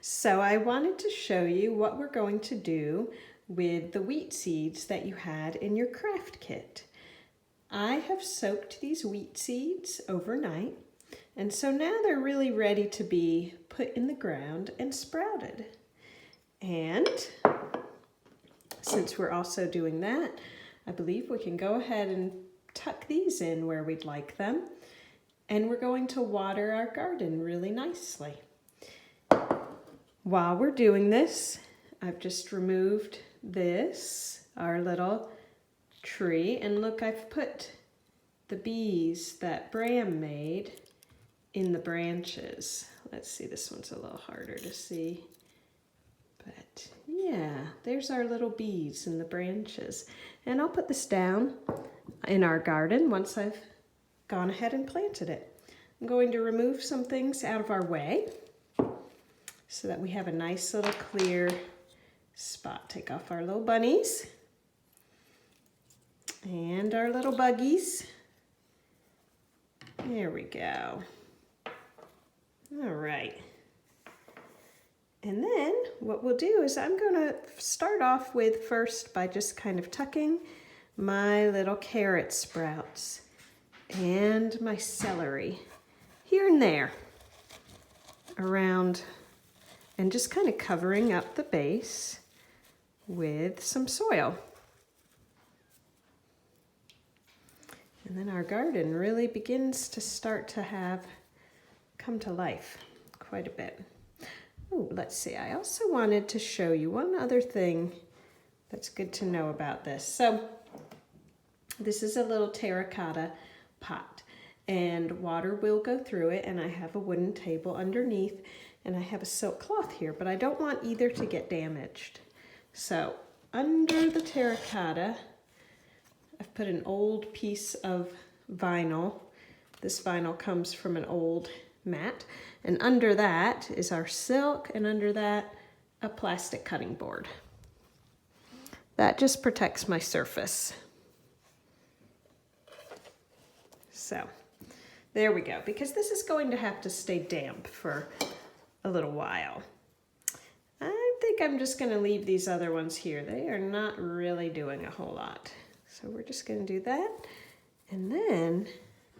So I wanted to show you what we're going to do with the wheat seeds that you had in your craft kit. I have soaked these wheat seeds overnight, and so now they're really ready to be put in the ground and sprouted. And since we're also doing that, I believe we can go ahead and tuck these in where we'd like them. And we're going to water our garden really nicely. While we're doing this, I've just removed this, our little tree, and look, I've put the bees that Bram made in the branches. Let's see, this one's a little harder to see. But yeah, there's our little bees in the branches. And I'll put this down in our garden once I've gone ahead and planted it. I'm going to remove some things out of our way so that we have a nice little clear spot. Take off our little bunnies and our little buggies. There we go. All right. And then what we'll do is I'm going to start off with first by just kind of tucking my little carrot sprouts and my celery here and there around, and just kind of covering up the base with some soil. And then our garden really begins to start to come to life quite a bit. Oh, let's see, I also wanted to show you one other thing that's good to know about this. So this is a little terracotta pot, and water will go through it, and I have a wooden table underneath, and I have a silk cloth here, but I don't want either to get damaged. So under the terracotta, I've put an old piece of vinyl. This vinyl comes from an old mat, and under that is our silk, and under that a plastic cutting board. That just protects my surface. So there we go, because this is going to have to stay damp for a little while. I think I'm just going to leave these other ones here. They are not really doing a whole lot. So we're just going to do that, and then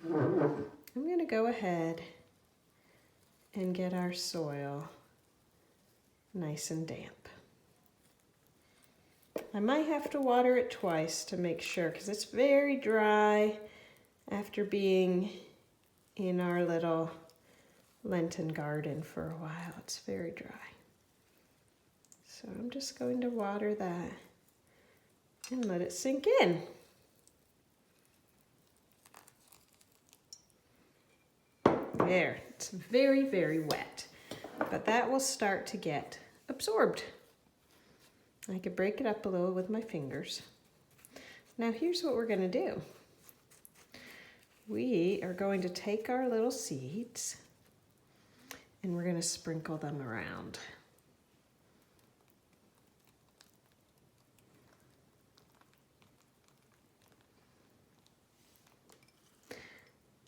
I'm going to go ahead and get our soil nice and damp. I might have to water it twice to make sure, because it's very dry after being in our little Lenten garden for a while. It's very dry. So I'm just going to water that and let it sink in. There, it's very, very wet, but that will start to get absorbed. I could break it up a little with my fingers. Now here's what we're going to do. We are going to take our little seeds and we're going to sprinkle them around.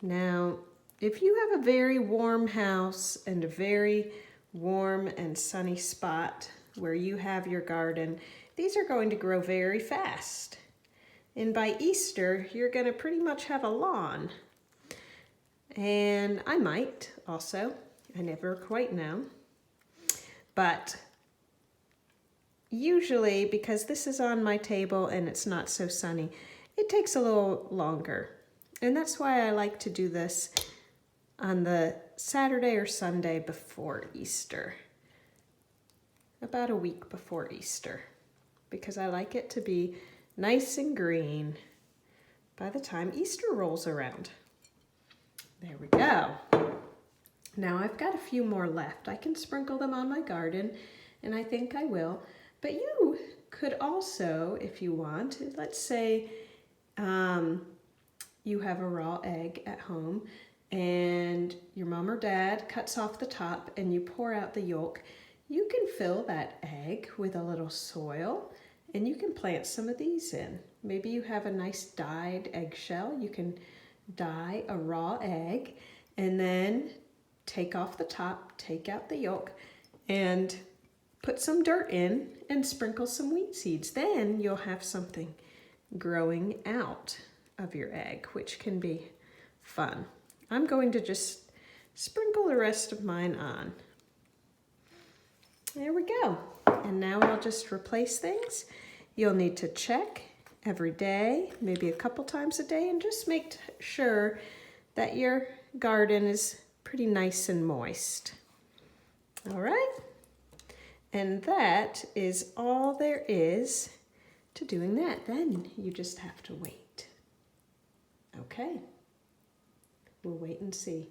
Now, if you have a very warm house and a very warm and sunny spot where you have your garden, these are going to grow very fast. And by Easter, you're going to pretty much have a lawn. And I might also, I never quite know. But usually, because this is on my table and it's not so sunny, it takes a little longer. And that's why I like to do this on the Saturday or Sunday before Easter. About a week before Easter. Because I like it to be nice and green by the time Easter rolls around. There we go. Now I've got a few more left. I can sprinkle them on my garden, and I think I will. But you could also, if you want, let's say you have a raw egg at home and your mom or dad cuts off the top and you pour out the yolk. You can fill that egg with a little soil and you can plant some of these in. Maybe you have a nice dyed eggshell. You can dye a raw egg and then take off the top, take out the yolk, and put some dirt in and sprinkle some wheat seeds. Then you'll have something growing out of your egg, which can be fun. I'm going to just sprinkle the rest of mine on. There we go. And now I'll just replace things. You'll need to check every day, maybe a couple times a day, and just make sure that your garden is pretty nice and moist. All right? And that is all there is to doing that. Then you just have to wait. Okay? We'll wait and see.